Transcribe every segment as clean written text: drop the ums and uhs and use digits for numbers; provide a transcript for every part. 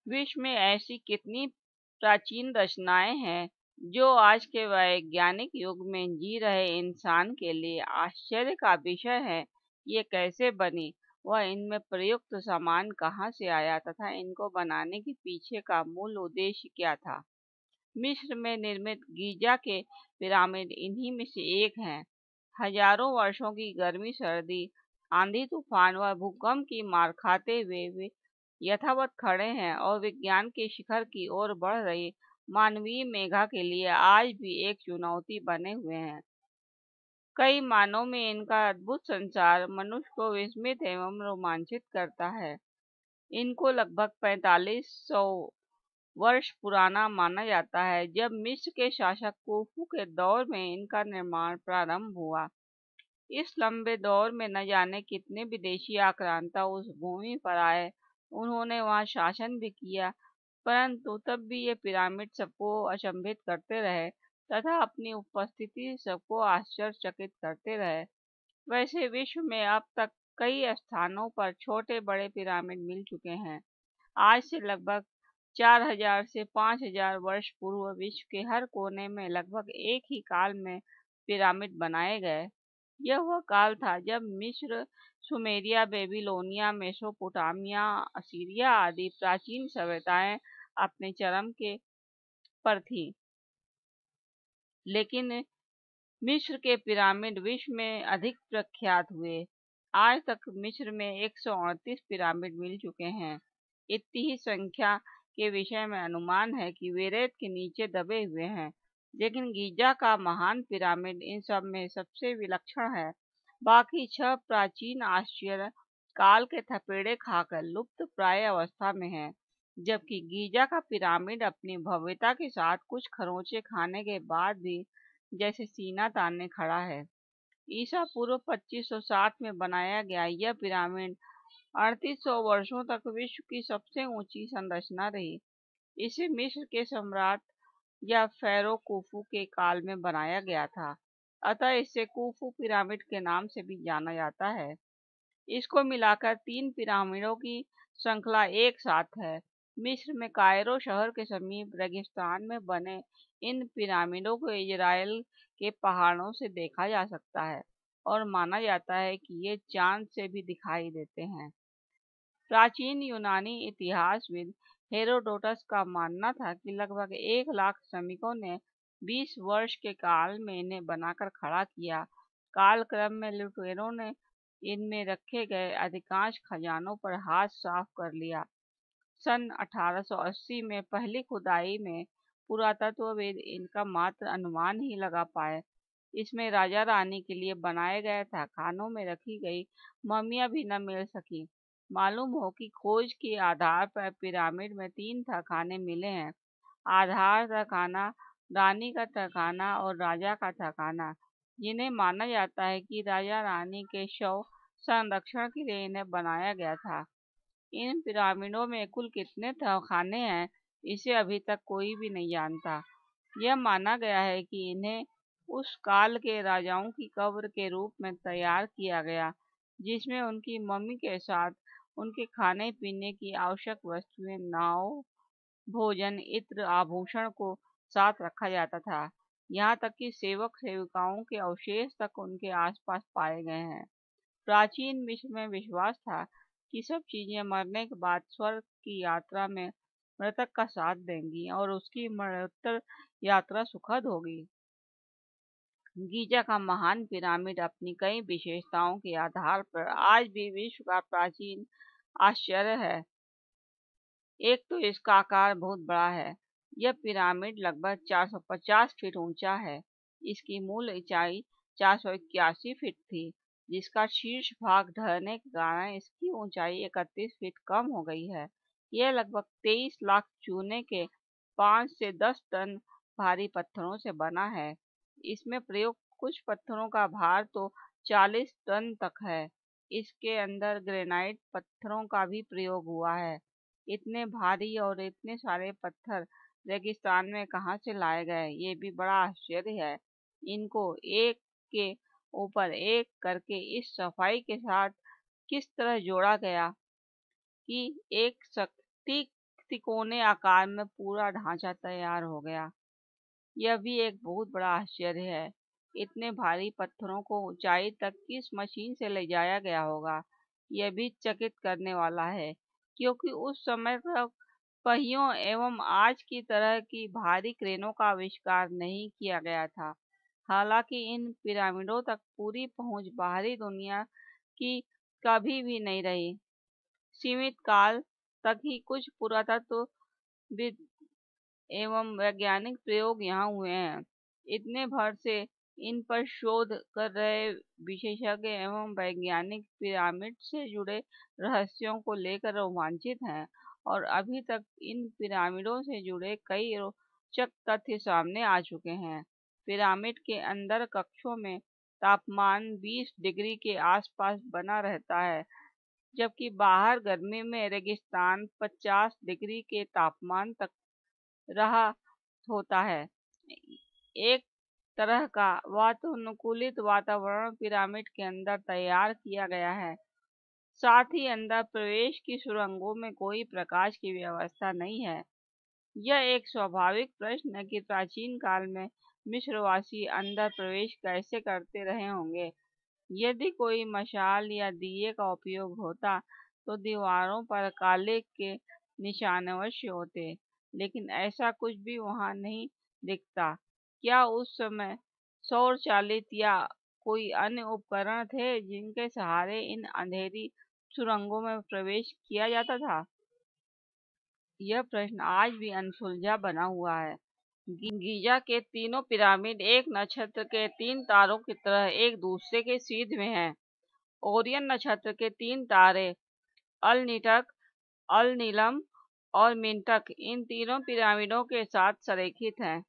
विश्व में ऐसी कितनी प्राचीन रचनाएं हैं जो आज के वैज्ञानिक युग में जी रहे इंसान के लिए आश्चर्य का विषय है। ये कैसे बनी, वह इनमें प्रयुक्त सामान कहाँ से आया तथा इनको बनाने के पीछे का मूल उद्देश्य क्या था। मिस्र में निर्मित गीजा के पिरामिड इन्हीं में से एक हैं। हजारों वर्षों की गर्मी सर्दी, आंधी तूफान व भूकंप की मार खाते हुए वे यथावत खड़े हैं और विज्ञान के शिखर की ओर बढ़ रही मानवीय मेघा के लिए आज भी एक चुनौती बने हुए हैं। कई मानों में इनका अद्भुत संसार मनुष्य को विस्मित एवं रोमांचित करता है। इनको लगभग 4500 वर्ष पुराना माना जाता है, जब मिस्र के शासक कुफू के दौर में इनका निर्माण प्रारंभ हुआ। इस लंबे दौर में न जाने कितने विदेशी आक्रांता उस भूमि पर आए। उन्होंने वहां शासन भी किया, परंतु तब भी ये पिरामिड सबको अचंभित करते रहे तथा अपनी उपस्थिति सबको आश्चर्यचकित करते रहे। वैसे विश्व में अब तक कई स्थानों पर छोटे बड़े पिरामिड मिल चुके हैं। आज से लगभग 4000 से 5000 वर्ष पूर्व विश्व के हर कोने में लगभग एक ही काल में पिरामिड बनाए गए। यह वह काल था जब मिस्र, सुमेरिया, बेबीलोनिया, मेसोपोटामिया, असीरिया आदि प्राचीन सभ्यताएं अपने चरम के पर थीं। लेकिन मिस्र के पिरामिड विश्व में अधिक प्रख्यात हुए। आज तक मिस्र में 138 पिरामिड मिल चुके हैं। इतनी ही संख्या के विषय में अनुमान है कि वे रेत के नीचे दबे हुए हैं, लेकिन गीजा का महान पिरामिड इन सब में सबसे विलक्षण है। बाकी 6 प्राचीन आश्चर्य काल के थपेड़े खाकर लुप्त प्राय अवस्था में है, जबकि गीजा का पिरामिड अपनी भव्यता के साथ कुछ खरोंचे खाने के बाद भी जैसे सीना ताने खड़ा है। ईसा पूर्व 2560 में बनाया गया यह पिरामिड 3800 वर्षों तक विश्व की सबसे ऊंची संरचना रही। इसे मिस्र के सम्राट या फेरो कुफू के काल में बनाया गया था, अतः इसे कुफू पिरामिड के नाम से भी जाना जाता है। इसको मिलाकर 3 पिरामिडों की श्रृंखला एक साथ है। मिस्र में कायरो शहर के समीप रेगिस्तान में बने इन पिरामिडों को इजराइल के पहाड़ों से देखा जा सकता है और माना जाता है कि ये चांद से भी दिखाई देते हैं। प्राचीन यूनानी इतिहासविद हेरोडोटस का मानना था कि लगभग 1 लाख श्रमिकों ने 20 वर्ष के काल में इन्हें बनाकर खड़ा किया। कालक्रम में लुटेरों ने इनमें रखे गए अधिकांश खजानों पर हाथ साफ कर लिया। सन 1880 में पहली खुदाई में पुरातत्वविद इनका मात्र अनुमान ही लगा पाए। इसमें राजा रानी के लिए बनाए गए तहखानों में रखी गई ममियां भी न मिल सकी। मालूम हो कि खोज के आधार पर पिरामिड में 3 तहखाने मिले हैं। आधार तहखाना, रानी का तहखाना और राजा का तहखाना, जिन्हें माना जाता है कि राजा रानी के शव संरक्षण के लिए इन्हें बनाया गया था। इन पिरामिडों में कुल कितने तहखाने हैं, इसे अभी तक कोई भी नहीं जानता। यह माना गया है कि इन्हें उस काल के राजाओं की कब्र के रूप में तैयार किया गया, जिसमें उनकी मम्मी के साथ उनके खाने पीने की आवश्यक वस्तुएं, नाव, भोजन, इत्र, आभूषण को साथ रखा जाता था। यहाँ तक कि सेवक सेविकाओं के अवशेष तक उनके आसपास पाए गए हैं। प्राचीन मिस्र में विश्वास था कि सब चीजें मरने के बाद स्वर्ग की यात्रा में मृतक का साथ देंगी और उसकी मरणोत्तर यात्रा सुखद होगी। गीजा का महान पिरामिड अपनी कई विशेषताओं के आधार पर आज भी विश्व का प्राचीन आश्चर्य है। एक तो इसका आकार बहुत बड़ा है। यह पिरामिड लगभग 450 फीट ऊंचा है। इसकी मूल ऊंचाई 481 फीट थी, जिसका शीर्ष भाग ढहने के कारण इसकी ऊंचाई 31 फीट कम हो गई है। यह लगभग 23 लाख चूने के 5 से 10 टन भारी पत्थरों से बना है। इसमें प्रयुक्त कुछ पत्थरों का भार तो 40 टन तक है। इसके अंदर ग्रेनाइट पत्थरों का भी प्रयोग हुआ है। इतने भारी और इतने सारे पत्थर रेगिस्तान में कहाँ से लाए गए, ये भी बड़ा आश्चर्य है। इनको एक के ऊपर एक करके इस सफाई के साथ किस तरह जोड़ा गया कि एक सटीक तिकोने आकार में पूरा ढांचा तैयार हो गया। यह भी एक बहुत बड़ा आश्चर्य है। इतने भारी पत्थरों को ऊंचाई तक किस मशीन से ले जाया गया होगा, यह भी चकित करने वाला है, क्योंकि उस समय तक पहियों एवं आज की तरह की भारी क्रेनों का आविष्कार नहीं किया गया था। हालांकि इन पिरामिडों तक पूरी पहुंच बाहरी दुनिया की कभी भी नहीं रही। सीमित काल तक ही कुछ पुरातत्वविद एवं वैज्ञानिक प्रयोग यहाँ हुए हैं। इतने भर से इन पर शोध कर रहे विशेषज्ञ एवं वैज्ञानिक पिरामिड से जुड़े रहस्यों को लेकर रोमांचित हैं और अभी तक इन पिरामिडों से जुड़े कई रोचक तथ्य सामने आ चुके हैं। पिरामिड के अंदर कक्षों में तापमान 20 डिग्री के आसपास बना रहता है, जबकि बाहर गर्मी में रेगिस्तान 50 डिग्री के तापमान तक रहा होता है। एक तरह का वातानुकूलित वातावरण पिरामिड के अंदर तैयार किया गया है। साथ ही अंदर प्रवेश की सुरंगों में कोई प्रकाश की व्यवस्था नहीं है। यह एक स्वाभाविक प्रश्न है कि प्राचीन काल में मिस्रवासी अंदर प्रवेश कैसे करते रहे होंगे। यदि कोई मशाल या दिए का उपयोग होता तो दीवारों पर काले के निशान अवश्य होते, लेकिन ऐसा कुछ भी वहां नहीं दिखता। क्या उस समय सौर चालित या कोई अन्य उपकरण थे जिनके सहारे इन अंधेरी सुरंगों में प्रवेश किया जाता था? यह प्रश्न आज भी अनसुलझा बना हुआ है। गीजा के तीनों पिरामिड एक नक्षत्र के 3 तारों की तरह एक दूसरे के सीध में हैं। ओरियन नक्षत्र के 3 तारे अलनिटक, अलनीलम और मिंटक इन तीनों पिरामिडों के साथ संरेखित हैं,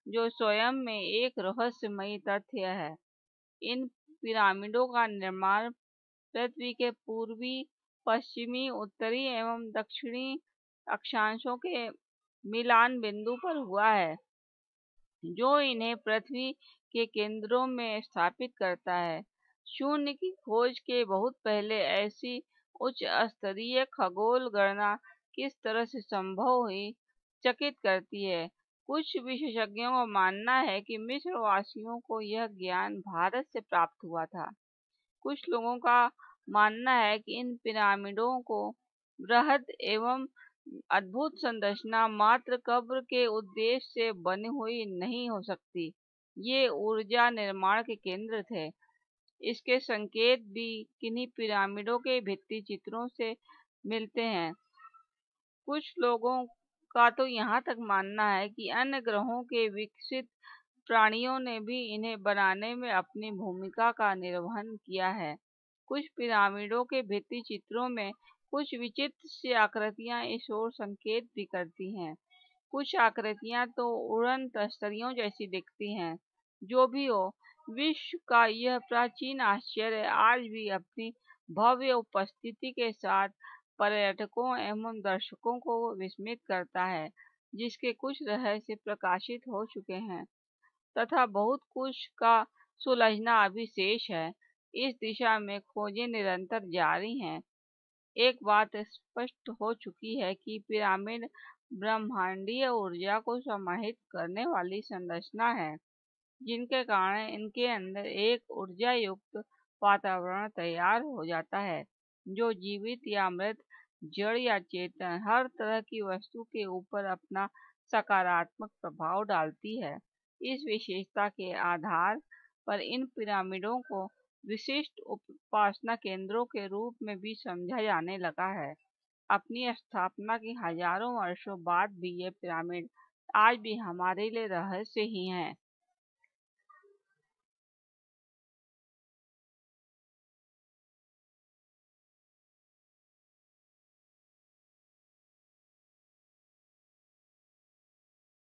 जो स्वयं में एक रहस्यमयी तथ्य है। इन पिरामिडों का निर्माण पृथ्वी के पूर्वी, पश्चिमी, उत्तरी एवं दक्षिणी अक्षांशों के मिलान बिंदु पर हुआ है, जो इन्हें पृथ्वी के केंद्रों में स्थापित करता है। शून्य की खोज के बहुत पहले ऐसी उच्च स्तरीय खगोल गणना किस तरह से संभव हुई, चकित करती है। कुछ विशेषज्ञों का मानना है कि मिस्र वासियों को यह ज्ञान भारत से प्राप्त हुआ था। कुछ लोगों का मानना है कि इन पिरामिडों को बृहद एवं अद्भुत संरचना मात्र कब्र के उद्देश्य से बनी हुई नहीं हो सकती। ये ऊर्जा निर्माण के केंद्र थे। इसके संकेत भी किन्हीं पिरामिडों के भित्ति चित्रों से मिलते हैं। कुछ लोगों का तो यहाँ तक मानना है कि अन्य ग्रहों के विकसित प्राणियों ने भी इन्हें बनाने में अपनी भूमिका का निर्वहन किया है। कुछ पिरामिडों के भित्ति चित्रों में कुछ विचित्र सी आकृतियां इस ओर संकेत भी करती हैं। कुछ आकृतियां तो उड़न तस्तरियों जैसी दिखती हैं। जो भी हो, विश्व का यह प्राचीन आश्चर्य आज भी अपनी भव्य उपस्थिति के साथ पर्यटकों एवं दर्शकों को विस्मित करता है, जिसके कुछ रहस्य प्रकाशित हो चुके हैं तथा बहुत कुछ का सुलझना अभी शेष है। इस दिशा में खोजें निरंतर जारी हैं। एक बात स्पष्ट हो चुकी है कि पिरामिड ब्रह्मांडीय ऊर्जा को समाहित करने वाली संरचना है, जिनके कारण इनके अंदर एक ऊर्जा युक्त वातावरण तैयार हो जाता है, जो जीवित या मृत, जड़ या चेतन हर तरह की वस्तु के ऊपर अपना सकारात्मक प्रभाव डालती है। इस विशेषता के आधार पर इन पिरामिडों को विशिष्ट उपासना केंद्रों के रूप में भी समझा जाने लगा है। अपनी स्थापना के हजारों वर्षों बाद भी ये पिरामिड आज भी हमारे लिए रहस्य ही हैं।